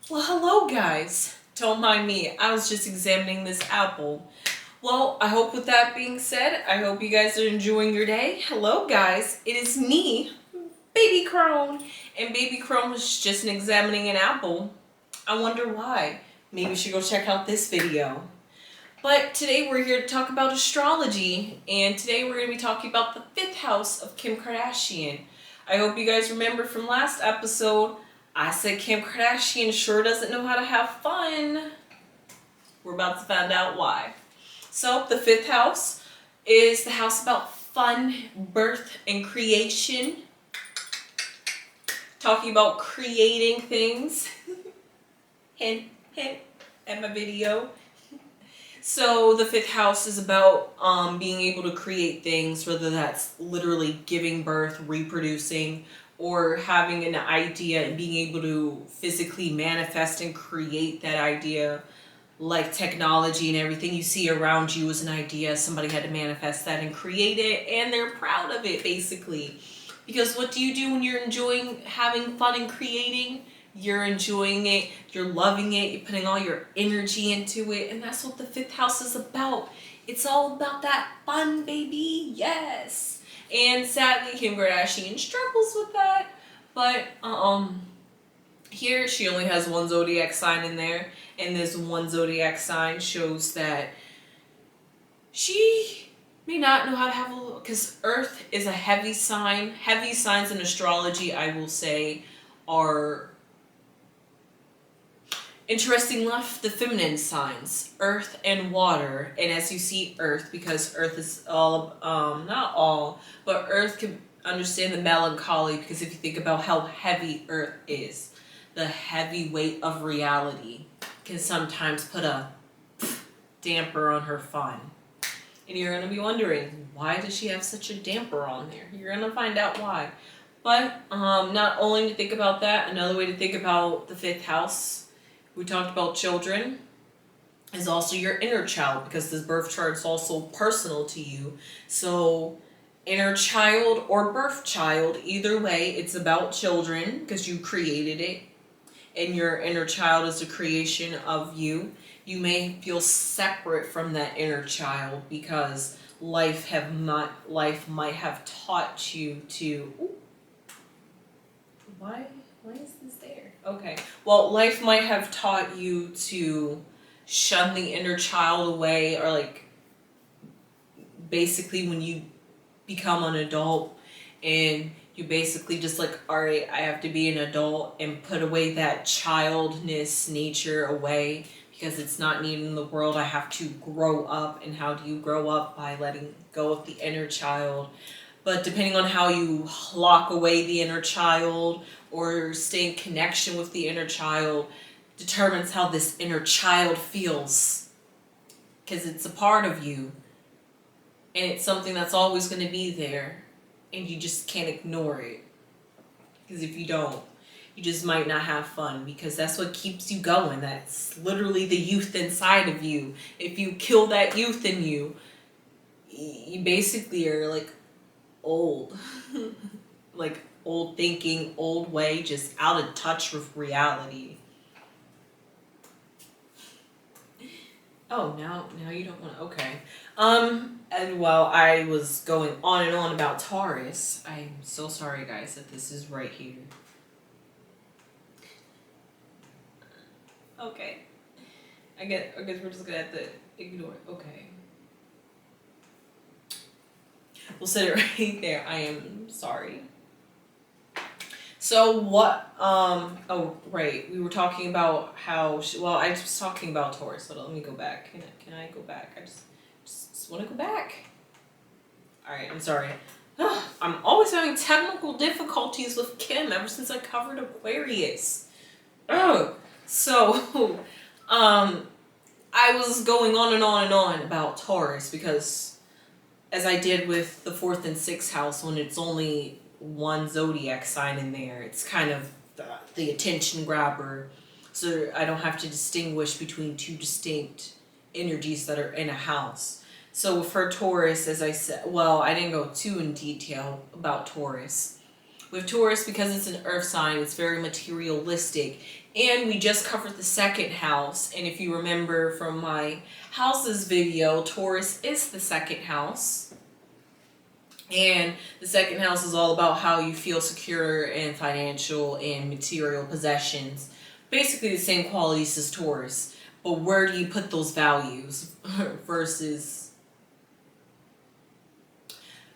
Well, hello guys. Don't mind me. I was just examining this apple. Well, I hope with that being said, I hope you guys are enjoying your day. Hello guys. It is me, Baby Crone. And Baby Crone was just examining an apple. I wonder why. Maybe you should go check out this video. But today we're here to talk about astrology. And today we're going to be talking about the 5th house of Kim Kardashian. I hope you guys remember from last episode I said Kim Kardashian sure doesn't know how to have fun. We're about to find out why. So, the 5th house is the house about fun, birth, and creation. Talking about creating things. Hint, hint at my video. So, the 5th house is about being able to create things, whether that's literally giving birth, reproducing, or having an idea and being able to physically manifest and create that idea, like technology and everything you see around you is an idea. Somebody had to manifest that and create it, and they're proud of it, basically. Because what do you do when you're enjoying having fun and creating? You're enjoying it, you're loving it, you're putting all your energy into it, and that's what the 5th house is about. It's all about that fun, baby. Yes. And sadly, Kim Kardashian struggles with that. But here she only has one zodiac sign in there, and this one zodiac sign shows that she may not know how to have a little, because Earth is a heavy sign. Heavy signs in astrology, I will say, are interesting enough, the feminine signs, earth and water. And as you see, earth, because earth is all, not all, but earth can understand the melancholy, because if you think about how heavy earth is, the heavy weight of reality can sometimes put a damper on her fun. And you're going to be wondering, why does she have such a damper on there? You're going to find out why. But not only to think about that, another way to think about the 5th house, we talked about children, is also your inner child, because this birth chart is also personal to you. So inner child or birth child, either way, it's about children because you created it, and your inner child is a creation of you. You may feel separate from that inner child because life might have taught you to. Ooh, why is this there? Okay. Well, life might have taught you to shun the inner child away, or like basically when you become an adult and you basically just like, all right, I have to be an adult and put away that childness nature away because it's not needed in the world. I have to grow up. And how do you grow up? By letting go of the inner child. But depending on how you lock away the inner child or stay in connection with the inner child determines how this inner child feels. Because it's a part of you. And it's something that's always going to be there. And you just can't ignore it. Because if you don't, you just might not have fun. Because that's what keeps you going. That's literally the youth inside of you. If you kill that youth in you, you basically are like old. Like old thinking, old way, just out of touch with reality. Oh, now you don't want to. Okay. And while I was going on and on about Taurus, I'm so sorry, guys, that this is right here. Okay. I guess we're just gonna have to ignore it. Okay. We'll set it right there. I am sorry. So what, oh, right, we were talking about how, I was talking about Taurus, but let me go back. Can I go back? I just want to go back. Alright, I'm sorry. I'm always having technical difficulties with Kim ever since I covered Aquarius. So, I was going on and on and on about Taurus because, as I did with the 4th and 6th house, when it's only one zodiac sign in there, it's kind of the attention grabber, so I don't have to distinguish between two distinct energies that are in a house. So for Taurus, as I said, well, I didn't go too in detail about Taurus. With Taurus, because it's an earth sign, it's very materialistic, And we just covered the second house. And if you remember from my houses video, Taurus is the second house. And the second house is all about how you feel secure in financial and material possessions. Basically the same qualities as Taurus. But where do you put those values versus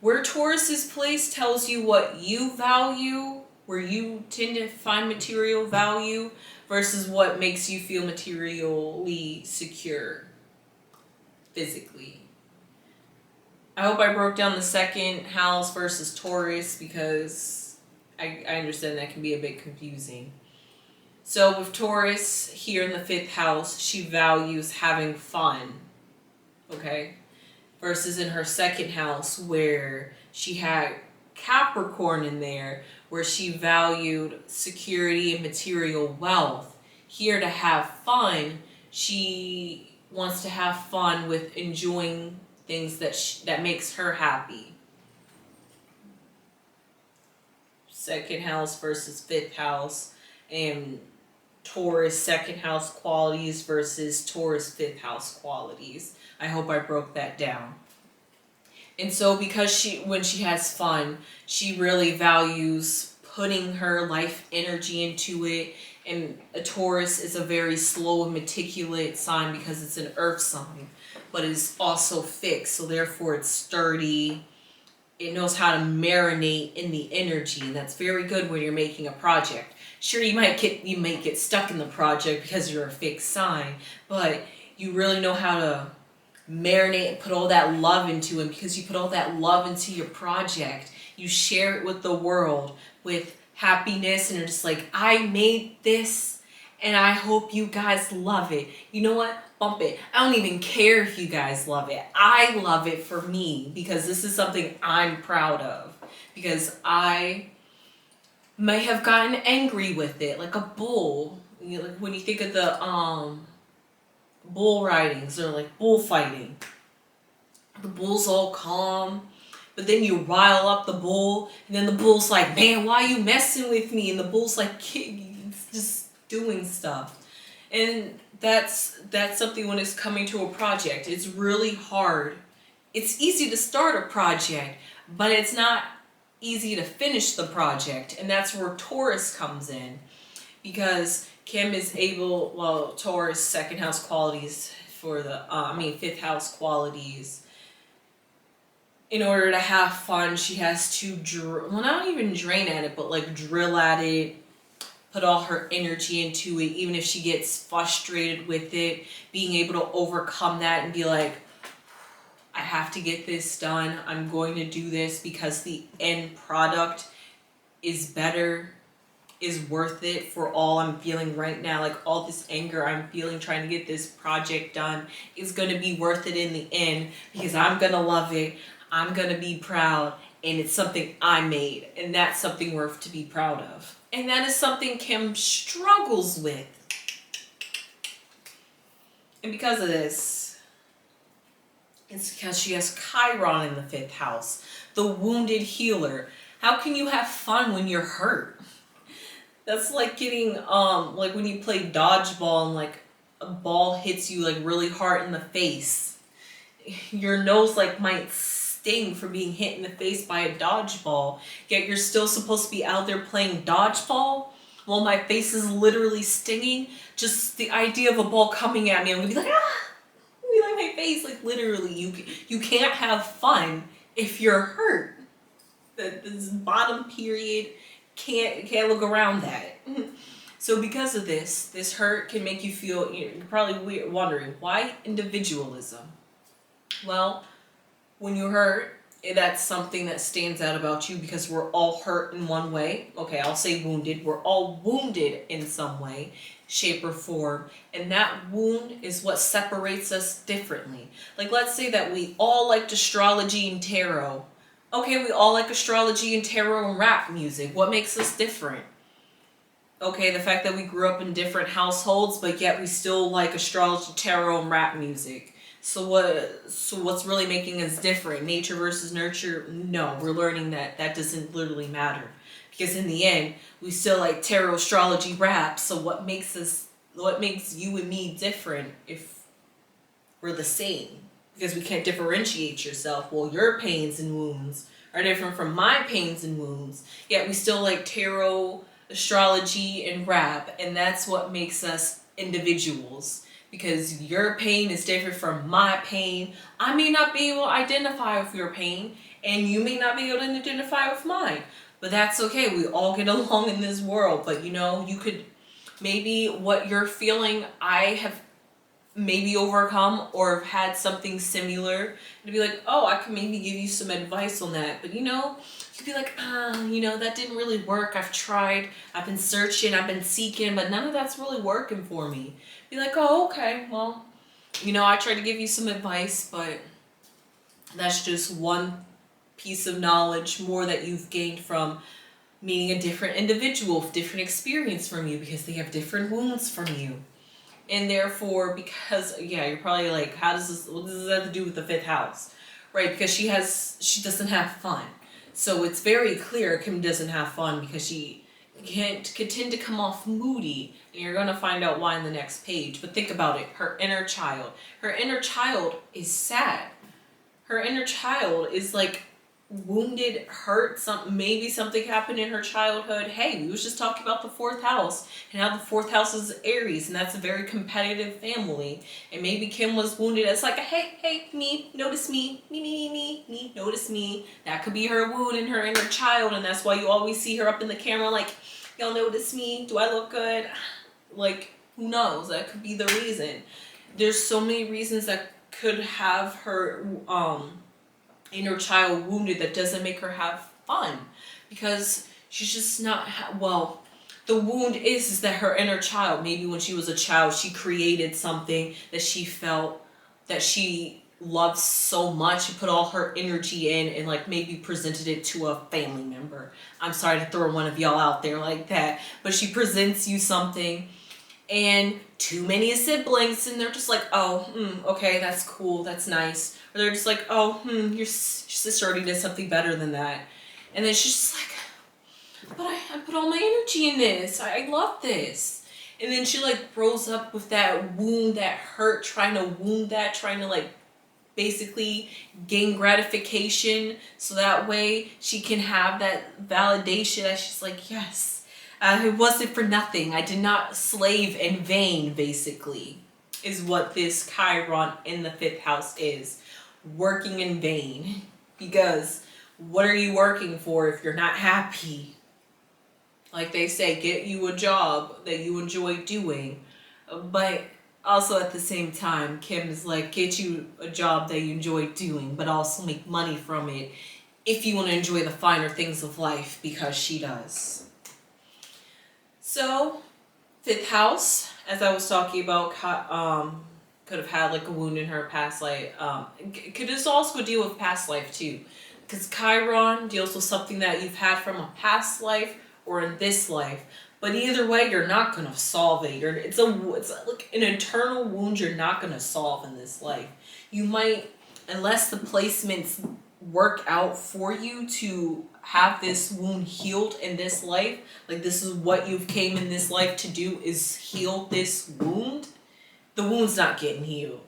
where Taurus is placed tells you what you value, where you tend to find material value versus what makes you feel materially secure physically. I hope I broke down the second house versus Taurus because I understand that can be a bit confusing. So with Taurus here in the 5th house, she values having fun, okay? Versus in her second house where she had Capricorn in there, where she valued security and material wealth. Here to have fun, she wants to have fun with enjoying things that makes her happy. Second house versus 5th house, and Taurus second house qualities versus Taurus 5th house qualities. I hope I broke that down. And so because when she has fun, she really values putting her life energy into it. And a Taurus is a very slow and meticulous sign because it's an earth sign, but it's also fixed. So therefore it's sturdy. It knows how to marinate in the energy. And that's very good when you're making a project. Sure, you might get stuck in the project because you're a fixed sign, but you really know how to marinate and put all that love into it. Because you put all that love into your project, you share it with the world with happiness, and you're just like, I made this and I hope you guys love it. You know what? Bump it. I don't even care if you guys love it. I love it for me because this is something I'm proud of. Because I may have gotten angry with it, like a bull. You know, like when you think of the bull ridings or like bullfighting, the bull's all calm, but then you rile up the bull, and then the bull's like, man, why are you messing with me? And the bull's like, just doing stuff. And that's something when it's coming to a project. It's really hard. It's easy to start a project, but it's not easy to finish the project. And that's where Taurus comes in, because Kim is able, well, Taurus second house qualities for the, 5th house qualities. In order to have fun, she has to, not even drain at it, but like drill at it, put all her energy into it, even if she gets frustrated with it, being able to overcome that and be like, I have to get this done. I'm going to do this because the end product is better, is worth it for all I'm feeling right now. Like all this anger I'm feeling trying to get this project done is going to be worth it in the end because I'm going to love it. I'm going to be proud, and it's something I made, and that's something worth to be proud of. And that is something Kim struggles with. And because of this, it's because she has Chiron in the 5th house, the wounded healer. How can you have fun when you're hurt? That's like getting, like when you play dodgeball and like a ball hits you like really hard in the face. Your nose like might sting for being hit in the face by a dodgeball, yet you're still supposed to be out there playing dodgeball while my face is literally stinging. Just the idea of a ball coming at me, I'm gonna be like, ah! I'm gonna be like my face, like literally, you can't have fun if you're hurt. This bottom period can't look around that. So because of this hurt can make you feel, you're probably wondering, why individualism? Well, when you hurt, that's something that stands out about you because we're all hurt in one way. Okay, I'll say wounded. We're all wounded in some way, shape, or form. And that wound is what separates us differently. Like, let's say that we all liked astrology and tarot. Okay, we all like astrology and tarot and rap music. What makes us different? Okay, the fact that we grew up in different households, but yet we still like astrology, tarot, and rap music. So what's really making us different? Nature versus nurture? No, we're learning that doesn't literally matter. Because in the end, we still like tarot astrology rap. So what makes you and me different if we're the same? Because we can't differentiate yourself. Well, your pains and wounds are different from my pains and wounds. Yet we still like tarot, astrology, and rap. And that's what makes us individuals. Because your pain is different from my pain. I may not be able to identify with your pain. And you may not be able to identify with mine. But that's okay. We all get along in this world. But you could, maybe what you're feeling, I have maybe overcome or have had something similar, and be like, oh, I can maybe give you some advice on that. But you'd be like, that didn't really work. I've tried, I've been searching, I've been seeking, but none of that's really working for me. Be like, oh, okay, well, I tried to give you some advice, but that's just one piece of knowledge more that you've gained from meeting a different individual with different experience from you, because they have different wounds from you. And therefore, because, you're probably like, what does this have to do with the 5th house? Right? Because she doesn't have fun. So it's very clear Kim doesn't have fun, because she can tend to come off moody. And you're going to find out why in the next page. But think about it. Her inner child. Her inner child is sad. Her inner child is like wounded, hurt, maybe something happened in her childhood. Hey, we was just talking about the 4th house and how the 4th house is Aries, and that's a very competitive family. And maybe Kim was wounded. It's like, hey, me, notice me, me, notice me. That could be her wound in her inner child, and that's why you always see her up in the camera like, y'all notice me? Do I look good? Like, who knows? That could be the reason. There's so many reasons that could have her inner child wounded that doesn't make her have fun, because she's just not the wound is that her inner child, maybe when she was a child, she created something that she felt that she loves so much. She put all her energy in and like maybe presented it to a family member. I'm sorry to throw one of y'all out there like that, but she presents you something and too many siblings, and they're just like, okay, that's cool, that's nice. Or they're just like, your sister already did something better than that. And then she's just like, but I put all my energy in this. I love this. And then she like grows up with that wound, that hurt, trying to like basically gain gratification. So that way she can have that validation that she's like, yes, it wasn't for nothing. I did not slave in vain, basically, is what this Chiron in the 5th house is. Working in vain. Because what are you working for if you're not happy? Like they say, get you a job that you enjoy doing. But also at the same time, Kim is like, get you a job that you enjoy doing, but also make money from it if you want to enjoy the finer things of life, because she does. So, 5th house, as I was talking about, could have had like a wound in her past life. Could this also deal with past life too? Because Chiron deals with something that you've had from a past life or in this life. But either way, you're not gonna solve it. It's like an internal wound you're not gonna solve in this life. You might, unless the placements work out for you to have this wound healed in this life. Like this is what you've came in this life to do, is heal this wound. The wound's not getting healed.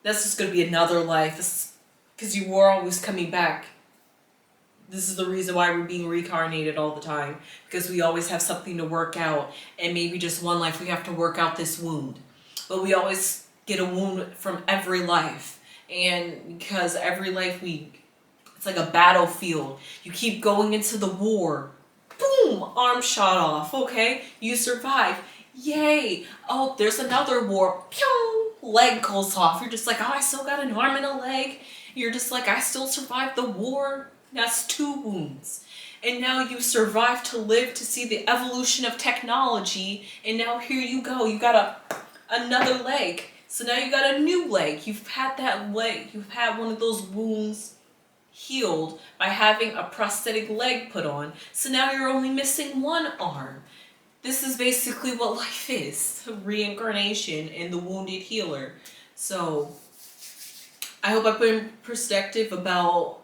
That's just going to be another life. Because you were always coming back. This is the reason why we're being reincarnated all the time. Because we always have something to work out. And maybe just one life we have to work out this wound. But we always get a wound from every life. And because every life it's like a battlefield. You keep going into the war. Boom! Arm shot off. Okay? You survive. Yay! Oh, there's another war. Pew! Leg goes off. You're just like, oh, I still got an arm and a leg. You're just like, I still survived the war. That's 2 wounds. And now you survived to live to see the evolution of technology. And now here you go. You got another leg. So now you got a new leg. You've had that leg. You've had one of those wounds healed by having a prosthetic leg put on. So now you're only missing one arm. This is basically what life is. Reincarnation and the wounded healer. So I hope I put in perspective about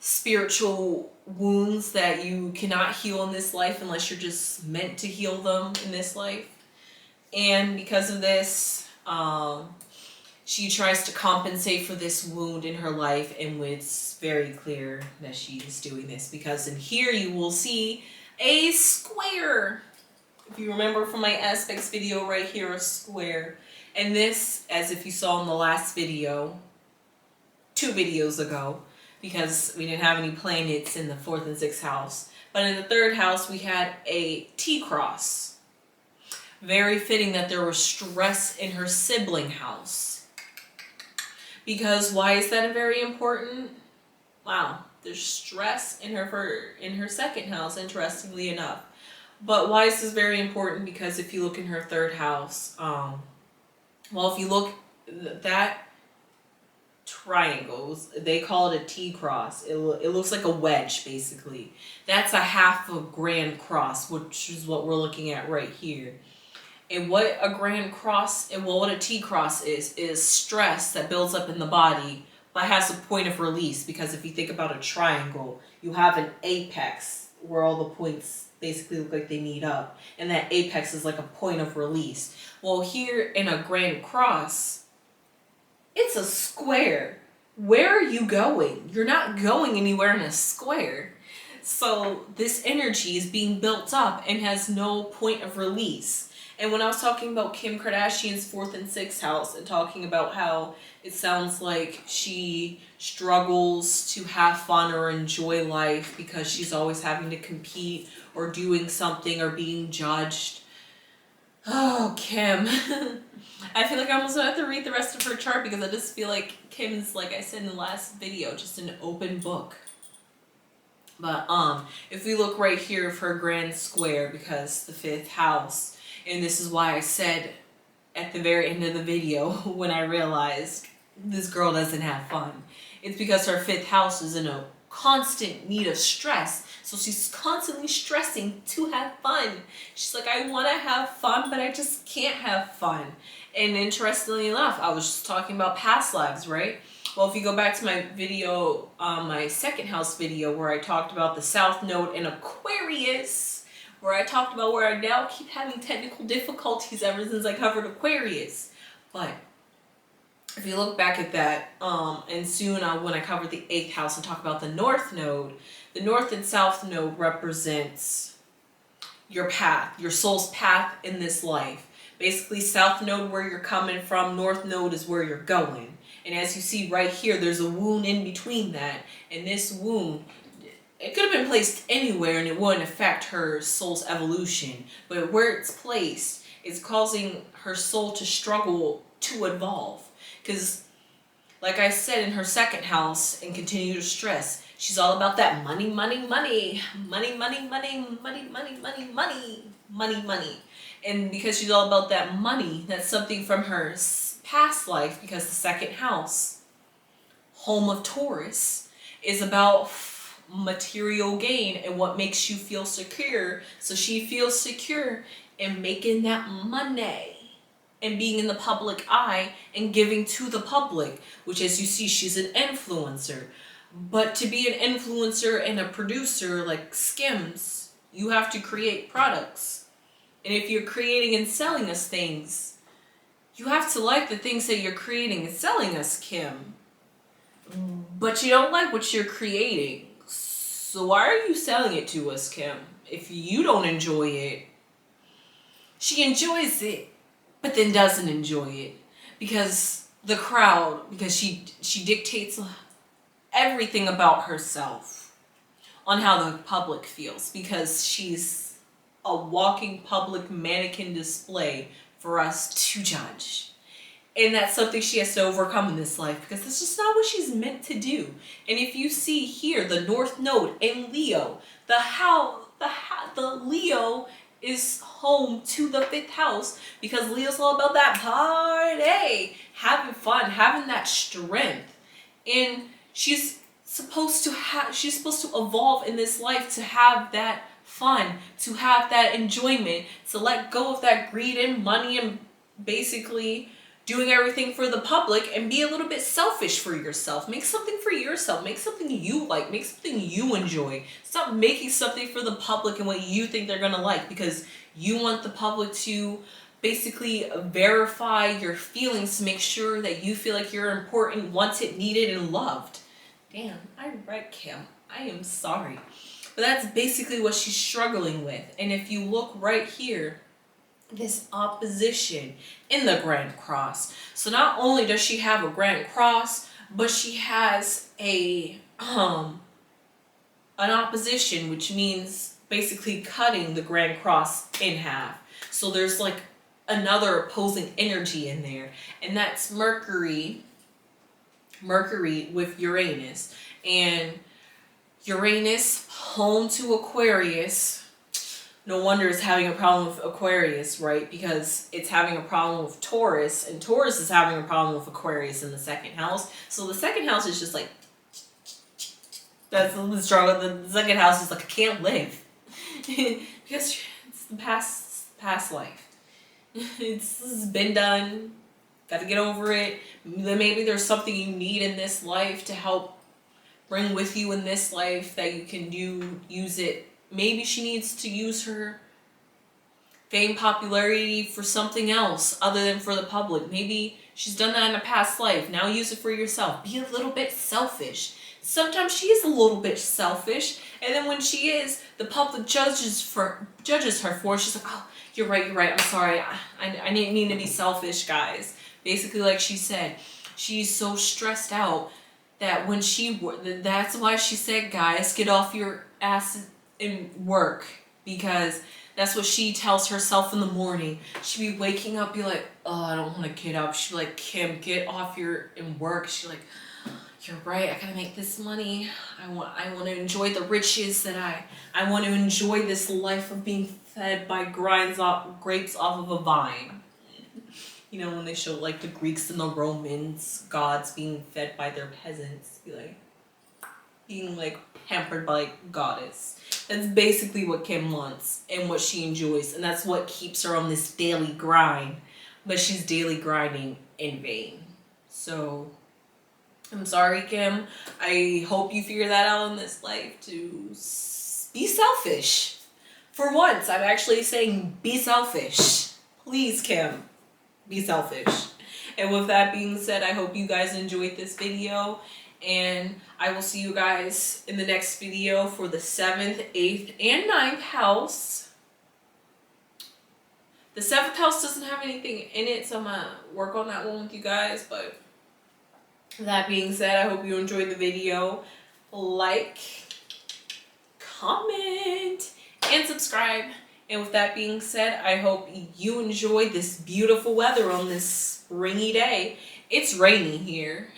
spiritual wounds that you cannot heal in this life unless you're just meant to heal them in this life. And because of this, she tries to compensate for this wound in her life, and it's very clear that she is doing this because in here you will see a square. If you remember from my aspects video right here, a square. And this, as if you saw in the last video, 2 videos ago, because we didn't have any planets in the 4th and 6th house. But in the 3rd house, we had a T-cross. Very fitting that there was stress in her sibling house. Because why is that very important? Wow, there's stress in her 2nd house, interestingly enough. But why is this very important? Because if you look in her 3rd house, well, if you look, that triangles, they call it a T-cross. It looks like a wedge, basically. That's a half a grand cross, which is what we're looking at right here. And what a grand cross, and what a T-cross is stress that builds up in the body, but has a point of release. Because if you think about a triangle, you have an apex where all the points basically look like they meet up, and that apex is like a point of release. Well, here in a grand cross, it's a square. Where are you going? You're not going anywhere in a square. So this energy is being built up and has no point of release. And when I was talking about Kim Kardashian's 4th and 6th house and talking about how it sounds like she struggles to have fun or enjoy life because she's always having to compete or doing something or being judged. Oh, Kim. I feel like I almost have to read the rest of her chart because I just feel like Kim's, like I said in the last video, just an open book. But if we look right here of her grand square, because the 5th house, and this is why I said at the very end of the video when I realized this girl doesn't have fun. It's because her 5th house is in a constant need of stress. So she's constantly stressing to have fun. She's like, I want to have fun, but I just can't have fun. And interestingly enough, I was just talking about past lives, right? Well, if you go back to my video, my 2nd house video, where I talked about the South Node in Aquarius, where I talked about where I now keep having technical difficulties ever since I covered Aquarius. But if you look back at that, and soon when I cover the 8th house and talk about the North Node, the North and South Node represents your path, your soul's path in this life. Basically, South Node where you're coming from, North Node is where you're going. And as you see right here, there's a wound in between that. And this wound, it could have been placed anywhere and it wouldn't affect her soul's evolution. But where it's placed, it's causing her soul to struggle to evolve. Because, like I said, in her 2nd house, and continue to stress, she's all about that money, money, money, money, money, money, money, money, money, money, money, money. And because she's all about that money, that's something from her past life, because the 2nd house, home of Taurus, is about material gain and what makes you feel secure. So she feels secure in making that money and being in the public eye and giving to the public, which, as you see, she's an influencer. But to be an influencer and a producer like Skims, you have to create products. And if you're creating and selling us things, you have to like the things that you're creating and selling us, Kim. But you don't like what you're creating. So why are you selling it to us, Kim? If you don't enjoy it, she enjoys it, but then doesn't enjoy it. Because the crowd, because she dictates everything about herself on how the public feels. Because she's a walking public mannequin display for us to judge. And that's something she has to overcome in this life, because that's just not what she's meant to do. And if you see here, the North Node in Leo, the Leo is home to the 5th house, because Leo's all about that party, having fun, having that strength. And she's supposed to evolve in this life to have that fun, to have that enjoyment, to let go of that greed and money and basically doing everything for the public and be a little bit selfish for yourself. Make something for yourself. Make something you like. Make something you enjoy. Stop making something for the public and what you think they're gonna like, because you want the public to basically verify your feelings to make sure that you feel like you're important, wanted, needed, and loved. Damn, I read Kim. I am sorry. But that's basically what she's struggling with. And if you look right here, this opposition in the Grand Cross. So not only does she have a Grand Cross, but she has an opposition, which means basically cutting the Grand Cross in half. So there's like another opposing energy in there, and that's Mercury with Uranus. And Uranus, home to Aquarius. No wonder it's having a problem with Aquarius, right? Because it's having a problem with Taurus, and Taurus is having a problem with Aquarius in the second house. So the second house is just like, that's the struggle. The second house is like, I can't live. Because it's the past life. It's been done. Got to get over it. Maybe there's something you need in this life to help bring with you in this life that you can use it. Maybe she needs to use her fame, popularity for something else other than for the public. Maybe she's done that in a past life. Now use it for yourself. Be a little bit selfish. Sometimes she is a little bit selfish, and then when she is, the public judges her for it. She's like, oh, you're right, I'm sorry. I didn't mean to be selfish, guys. Basically, like she said, she's so stressed out that when that's why she said, guys, get off your ass and work, because that's what she tells herself in the morning. She'd be waking up, be like, oh, I don't want to get up. She'd be like, Kim, get off and work. She's like, you're right, I gotta make this money. I want to enjoy the riches that I want to enjoy this life of being fed by grapes off of a vine. You know, when they show like the Greeks and the Romans, gods being fed by their peasants, being like pampered by like goddess. That's basically what Kim wants and what she enjoys, and that's what keeps her on this daily grind. But she's daily grinding in vain. So I'm sorry, Kim. I hope you figure that out in this life to be selfish. For once, I'm actually saying be selfish. Please, Kim, be selfish. And with that being said, I hope you guys enjoyed this video. And I will see you guys in the next video for the 7th, 8th, and 9th house. The 7th house doesn't have anything in it, so I'm going to work on that one with you guys. But that being said, I hope you enjoyed the video. Like, comment, and subscribe. And with that being said, I hope you enjoyed this beautiful weather on this rainy day. It's rainy here.